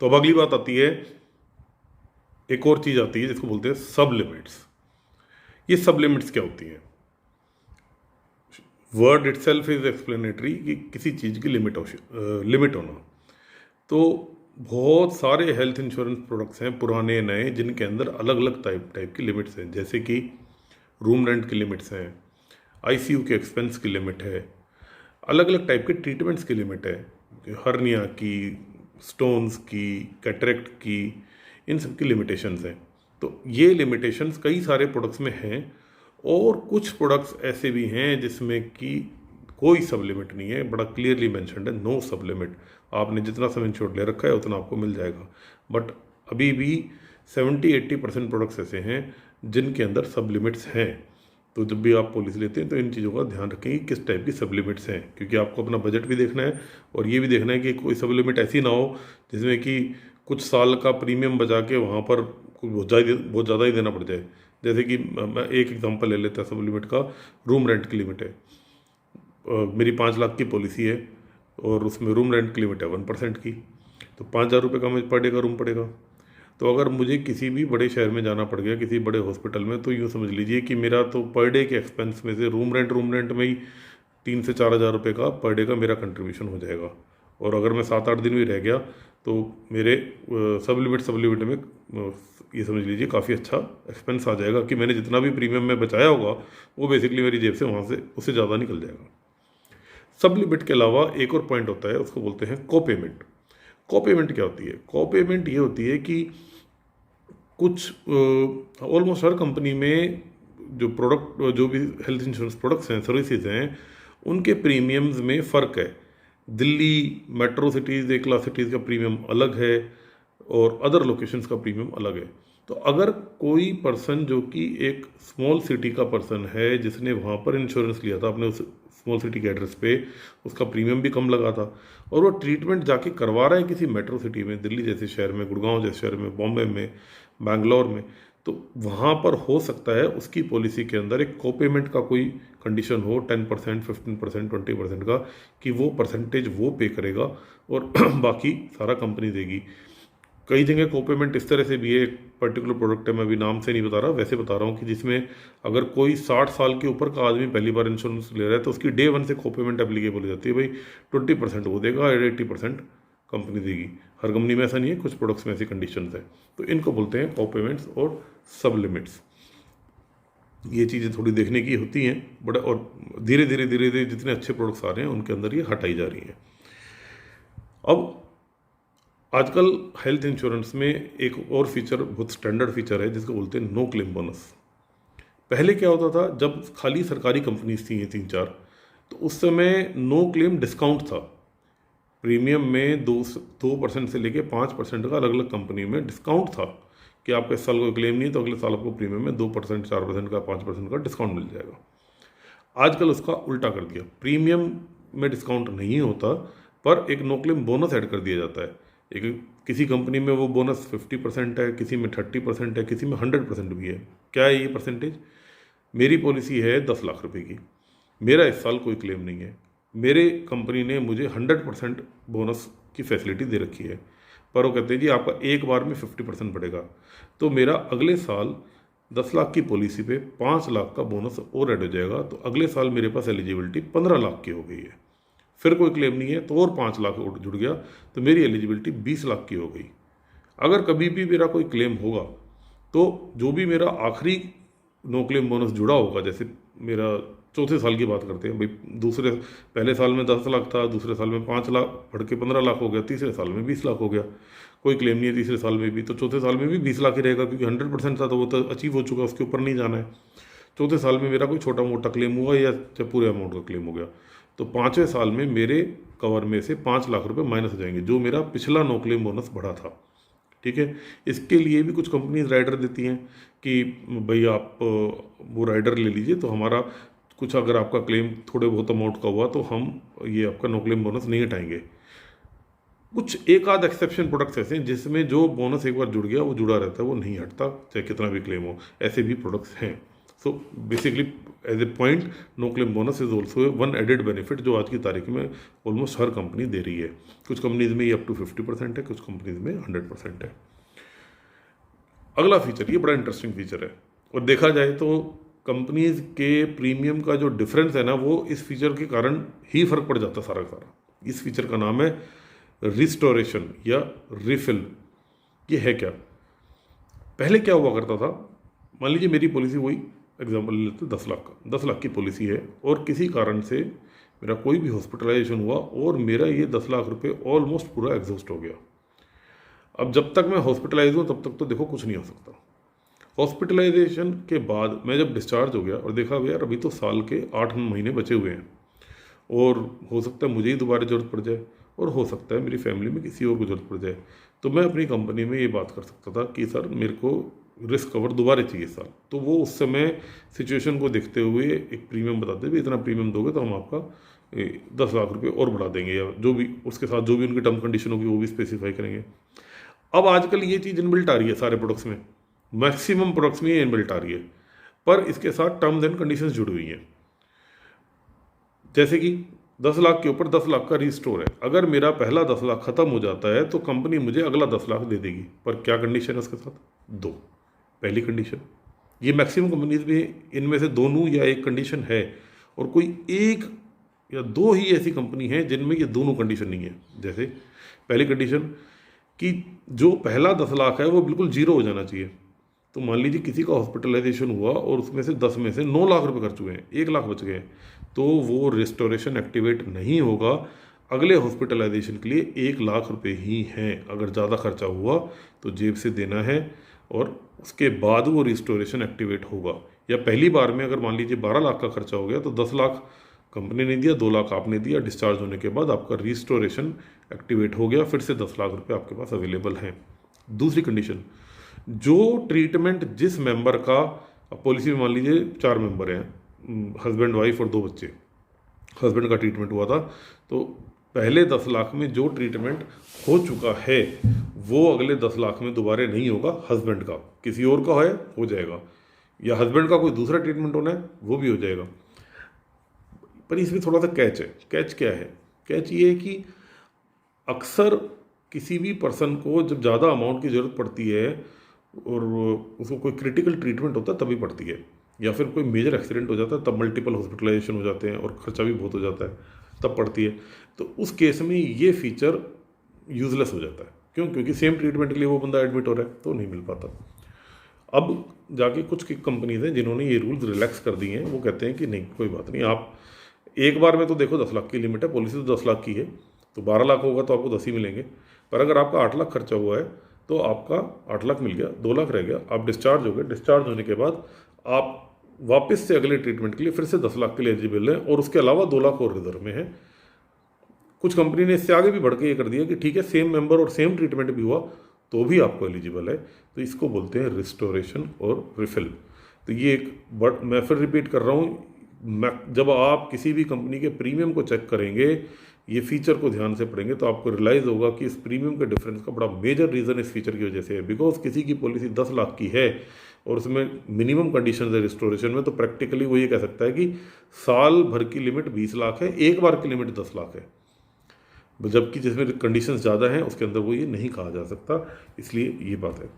तो अब अगली बात आती है, एक और चीज़ आती है जिसको बोलते हैं सब लिमिट्स। ये सब लिमिट्स क्या होती हैं? वर्ड इटसेल्फ इज एक्सप्लेनेटरी कि किसी चीज़ की लिमिट होना। तो बहुत सारे हेल्थ इंश्योरेंस प्रोडक्ट्स हैं पुराने नए, जिनके अंदर अलग अलग टाइप की लिमिट्स हैं। जैसे कि रूम रेंट की लिमिट्स हैं, आईसीयू के एक्सपेंस की लिमिट है, अलग अलग टाइप के ट्रीटमेंट्स की लिमिट है, हर्निया की, स्टोन्स की, कैटरेक्ट की, इन सब की लिमिटेशंस हैं। तो ये लिमिटेशंस कई सारे प्रोडक्ट्स में हैं, और कुछ प्रोडक्ट्स ऐसे भी हैं जिसमें कि कोई सब लिमिट नहीं है, बड़ा क्लियरली मेंशन्ड है, नो सब लिमिट। आपने जितना सम इंश्योर्ड ले रखा है उतना आपको मिल जाएगा। बट अभी भी 70-80% प्रोडक्ट्स ऐसे हैं जिनके अंदर सब लिमिट्स हैं। तो जब भी आप पॉलिसी लेते हैं तो इन चीज़ों का ध्यान रखें कि किस टाइप की सब लिमिट्स हैं, क्योंकि आपको अपना बजट भी देखना है और ये भी देखना है कि कोई सब लिमिट ऐसी ना हो जिसमें कि कुछ साल का प्रीमियम बचा के वहाँ पर बहुत ज़्यादा ही देना पड़ जाए। जैसे कि मैं एक एग्जांपल ले लेता है सब लिमिट का। रूम रेंट की लिमिट है, मेरी 5 लाख की पॉलिसी है और उसमें रूम रेंट की लिमिट है 1% की, तो 5,000 रुपये का मुझे पर डे का रूम पड़ेगा। तो अगर मुझे किसी भी बड़े शहर में जाना पड़ गया, किसी बड़े हॉस्पिटल में, तो यूँ समझ लीजिए कि मेरा तो पर डे के एक्सपेंस में से रूम रेंट में ही 3 से 4 हज़ार रुपये का पर डे का मेरा कंट्रीब्यूशन हो जाएगा। और अगर मैं 7-8 दिन भी रह गया तो मेरे सब लिमिट में ये समझ लीजिए काफ़ी अच्छा एक्सपेंस आ जाएगा कि मैंने जितना भी प्रीमियम में बचाया होगा वो बेसिकली मेरी जेब से वहाँ से उससे ज़्यादा निकल जाएगा। सब लिमिट के अलावा एक और पॉइंट होता है, उसको बोलते हैं को पेमेंट। को पेमेंट क्या होती है? को पेमेंट ये होती है कि कुछ ऑलमोस्ट हर कंपनी में जो भी हेल्थ इंश्योरेंस प्रोडक्ट्स हैं, सर्विसेज हैं, उनके प्रीमियम्स में फ़र्क है। दिल्ली मेट्रो सिटीज़, एक क्लास सिटीज़ का प्रीमियम अलग है और अदर लोकेशंस का प्रीमियम अलग है। तो अगर कोई पर्सन जो कि एक स्मॉल सिटी का पर्सन है, जिसने वहाँ पर इंश्योरेंस लिया था अपने उस स्मॉल सिटी के एड्रेस पे, उसका प्रीमियम भी कम लगा था, और वो ट्रीटमेंट जाके करवा रहा है किसी मेट्रो सिटी में, दिल्ली जैसे शहर में, गुड़गांव जैसे शहर में, बॉम्बे में, बैंगलोर में, तो वहाँ पर हो सकता है उसकी पॉलिसी के अंदर एक को पेमेंट का कोई कंडीशन हो 10%, 15%, 20% का, कि वो परसेंटेज वो पे करेगा और बाकी सारा कंपनी देगी। कई जगह को पेमेंट इस तरह से भी है, एक पर्टिकुलर प्रोडक्ट है, मैं अभी नाम से नहीं बता रहा, वैसे बता रहा हूँ कि जिसमें अगर कोई 60 साल के ऊपर का आदमी पहली बार इंश्योरेंस ले रहा है तो उसकी डे 1 से को पेमेंट एप्लीकेबल हो जाती है। भाई 20% वो देगा और 80% कंपनी देगी। हर कंपनी में ऐसा नहीं है, कुछ प्रोडक्ट्स में ऐसी कंडीशन है। तो इनको बोलते हैं को पेमेंट्स और सब लिमिट्स। ये चीज़ें थोड़ी देखने की होती हैं बड़ा, और धीरे धीरे जितने अच्छे प्रोडक्ट्स आ रहे हैं उनके अंदर ये हटाई जा रही हैं। अब आजकल हेल्थ इंश्योरेंस में एक और फीचर, बहुत स्टैंडर्ड फीचर है, जिसको बोलते हैं नो क्लेम बोनस। पहले क्या होता था, जब खाली सरकारी कंपनीज थी ये 3-4, तो उस समय नो क्लेम डिस्काउंट था। प्रीमियम में 2% से लेके 5% का अलग अलग कंपनी में डिस्काउंट था कि आपका इस साल कोई क्लेम नहीं है तो अगले साल आपको प्रीमियम में 2%, 4% का, 5% का डिस्काउंट मिल जाएगा। आजकल उसका उल्टा कर दिया, प्रीमियम में डिस्काउंट नहीं होता पर एक नो क्लेम बोनस ऐड कर दिया जाता है। एक किसी कंपनी में वो बोनस 50% है, किसी में 30% है, किसी में 100% भी है। क्या है ये परसेंटेज? मेरी पॉलिसी है 10 लाख रुपए की, मेरा इस साल कोई क्लेम नहीं है, मेरे कंपनी ने मुझे 100% बोनस की फैसिलिटी दे रखी है, पर वो कहते हैं जी आपका एक बार में 50% बढ़ेगा, तो मेरा अगले साल 10 लाख की पॉलिसी पे 5 लाख का बोनस और ऐड हो जाएगा, तो अगले साल मेरे पास एलिजिबिलिटी 15 लाख की हो गई है। फिर कोई क्लेम नहीं है तो और 5 लाख और जुड़ गया, तो मेरी एलिजिबिलिटी 20 लाख की हो गई। अगर कभी भी मेरा कोई क्लेम होगा तो जो भी मेरा आखिरी नो क्लेम बोनस जुड़ा होगा, जैसे मेरा चौथे साल की बात करते हैं भाई, पहले साल में 10 लाख था, दूसरे साल में 5 लाख बढ़ के 15 लाख हो गया, तीसरे साल में 20 लाख हो गया, कोई क्लेम नहीं है तीसरे साल में भी, तो चौथे साल में भी 20 लाख ही रहेगा, क्योंकि 100% था तो वो तो अचीव हो चुका, उसके ऊपर नहीं जाना है। चौथे साल में मेरा कोई छोटा मोटा क्लेम हुआ या पूरे अमाउंट का क्लेम हो गया, तो 5वें साल में मेरे कवर में से 5 लाख रुपए माइनस हो जाएंगे, जो मेरा पिछला नो क्लेम बोनस बढ़ा था। ठीक है, इसके लिए भी कुछ कंपनीज राइडर देती हैं कि भाई आप वो राइडर ले लीजिए, तो हमारा कुछ अगर आपका क्लेम थोड़े बहुत अमाउंट का हुआ तो हम ये आपका नो क्लेम बोनस नहीं हटाएंगे। कुछ एक आध एक्सेप्शन प्रोडक्ट्स ऐसे हैं जिसमें जो बोनस एक बार जुड़ गया वो जुड़ा रहता है, वो नहीं हटता चाहे कितना भी क्लेम हो, ऐसे भी प्रोडक्ट्स हैं। So basically as a point, no claim bonus is also one added benefit जो आज की तारीख में ऑलमोस्ट हर कंपनी दे रही है। कुछ कंपनीज में ये अप टू 50% है, कुछ कंपनीज में 100% है। अगला फीचर, ये बड़ा इंटरेस्टिंग फीचर है, और देखा जाए तो कंपनीज के प्रीमियम का जो डिफरेंस है ना, वो इस फीचर के कारण ही फर्क पड़ जाता सारा का सारा। इस फीचर का नाम है रिस्टोरेशन या रिफिल। ये है क्या? पहले क्या हुआ करता था, मान लीजिए मेरी पॉलिसी, वही एग्जांपल ले लेते 10 लाख का, 10 लाख की पॉलिसी है और किसी कारण से मेरा कोई भी हॉस्पिटलाइजेशन हुआ और मेरा ये 10 लाख रुपए ऑलमोस्ट पूरा एग्जॉस्ट हो गया। अब जब तक मैं हॉस्पिटलाइज हूँ तब तक तो देखो कुछ नहीं हो सकता। हॉस्पिटलाइजेशन के बाद मैं जब डिस्चार्ज हो गया और देखा यार अभी तो साल के 8 महीने बचे हुए हैं और हो सकता है मुझे ही दोबारा ज़रूरत पड़ जाए और हो सकता है मेरी फैमिली में किसी और को ज़रूरत पड़ जाए, तो मैं अपनी कंपनी में ये बात कर सकता था कि सर मेरे को रिस्क कवर दोबारा चाहिए साल। तो वो उस समय सिचुएशन को देखते हुए एक प्रीमियम बताते भी, इतना प्रीमियम दोगे तो हम आपका 10 लाख रुपये और बढ़ा देंगे, या जो भी उसके साथ जो भी उनकी टर्म कंडीशन होगी वो भी स्पेसिफाई करेंगे। अब आजकल ये चीज़ इनबिल्ट आ रही है सारे प्रोडक्ट्स में, मैक्सिमम प्रोडक्ट्स में ये इनबिल्ट आ रही है, पर इसके साथ टर्म्स एंड कंडीशंस जुड़ी हुई हैं। जैसे कि 10 लाख के ऊपर 10 लाख का रीस्टोर है, अगर मेरा पहला 10 लाख खत्म हो जाता है तो कंपनी मुझे अगला 10 लाख दे देगी, पर क्या कंडीशन है उसके साथ? 2। पहली कंडीशन, ये मैक्सिमम कंपनीज में इनमें से दोनों या एक कंडीशन है, और कोई एक या दो ही ऐसी कंपनी है जिनमें ये दोनों कंडीशन नहीं है। जैसे पहली कंडीशन कि जो पहला 10 लाख है वो बिल्कुल जीरो हो जाना चाहिए। तो मान लीजिए किसी का हॉस्पिटलाइजेशन हुआ और उसमें से 10 में से 9 लाख रुपए खर्च हुए हैं, 1 लाख बच गए, तो वो रिस्टोरेशन एक्टिवेट नहीं होगा। अगले हॉस्पिटलाइजेशन के लिए 1 लाख रुपए ही हैं, अगर ज़्यादा खर्चा हुआ तो जेब से देना है और उसके बाद वो रिस्टोरेशन एक्टिवेट होगा। या पहली बार में अगर मान लीजिए 12 लाख का खर्चा हो गया तो 10 लाख कंपनी ने दिया, 2 लाख आपने दिया, डिस्चार्ज होने के बाद आपका रिस्टोरेशन एक्टिवेट हो गया, फिर से 10 लाख रुपए आपके पास अवेलेबल हैं। दूसरी कंडीशन, जो ट्रीटमेंट जिस मेंबर का, पॉलिसी में मान लीजिए 4 मेंबर हैं, हस्बैंड वाइफ और 2 बच्चे, हस्बैंड का ट्रीटमेंट हुआ था, तो पहले 10 लाख में जो ट्रीटमेंट हो चुका है वो अगले 10 लाख में दोबारा नहीं होगा। हस्बैंड का किसी और का है हो जाएगा, या हस्बैंड का कोई दूसरा ट्रीटमेंट होना है वो भी हो जाएगा। पर इसमें थोड़ा सा कैच है। कैच क्या है? कैच ये है कि अक्सर किसी भी पर्सन को जब ज़्यादा अमाउंट की ज़रूरत पड़ती है और उसको कोई क्रिटिकल ट्रीटमेंट होता है तभी पड़ती है, या फिर कोई मेजर एक्सीडेंट हो जाता है तब मल्टीपल हॉस्पिटलाइजेशन हो जाते हैं और खर्चा भी बहुत हो जाता है तब पड़ती है। तो उस केस में ये फीचर यूजलेस हो जाता है। क्यों? क्योंकि सेम ट्रीटमेंट के लिए वो बंदा एडमिट हो रहा है तो नहीं मिल पाता। अब जाके कुछ कंपनीज हैं जिन्होंने ये रूल्स रिलैक्स कर दिए हैं, वो कहते हैं कि नहीं कोई बात नहीं, आप एक बार में तो देखो 10 लाख की लिमिट है, पॉलिसी तो 10 लाख की है, तो 12 लाख होगा तो आपको 10 ही मिलेंगे, पर अगर आपका 8 लाख खर्चा हुआ है तो आपका 8 लाख मिल गया, 2 लाख रह गया, आप डिस्चार्ज हो गए, डिस्चार्ज होने के बाद आप वापस से अगले ट्रीटमेंट के लिए फिर से 10 लाख के लिए एलिजिबल हैं, और उसके अलावा 2 लाख और रिजर्व में है। कुछ कंपनी ने इससे आगे भी बढ़ के ये कर दिया कि ठीक है सेम मेंबर और सेम ट्रीटमेंट भी हुआ तो भी आपको एलिजिबल है। तो इसको बोलते हैं रिस्टोरेशन और रिफिल। तो ये एक बट मैं फिर रिपीट कर रहा हूँ, जब आप किसी भी कंपनी के प्रीमियम को चेक करेंगे, ये फीचर को ध्यान से पढ़ेंगे तो आपको रियलाइज़ होगा कि इस प्रीमियम के डिफरेंस का बड़ा मेजर रीज़न इस फीचर की वजह से है। बिकॉज किसी की पॉलिसी 10 लाख की है और उसमें मिनिमम कंडीशन है रिस्टोरेशन में, तो प्रैक्टिकली वो ये कह सकता है कि साल भर की लिमिट 20 लाख है, एक बार की लिमिट 10 लाख है, जबकि जिसमें कंडीशंस ज़्यादा हैं उसके अंदर वो ये नहीं कहा जा सकता। इसलिए ये बात है।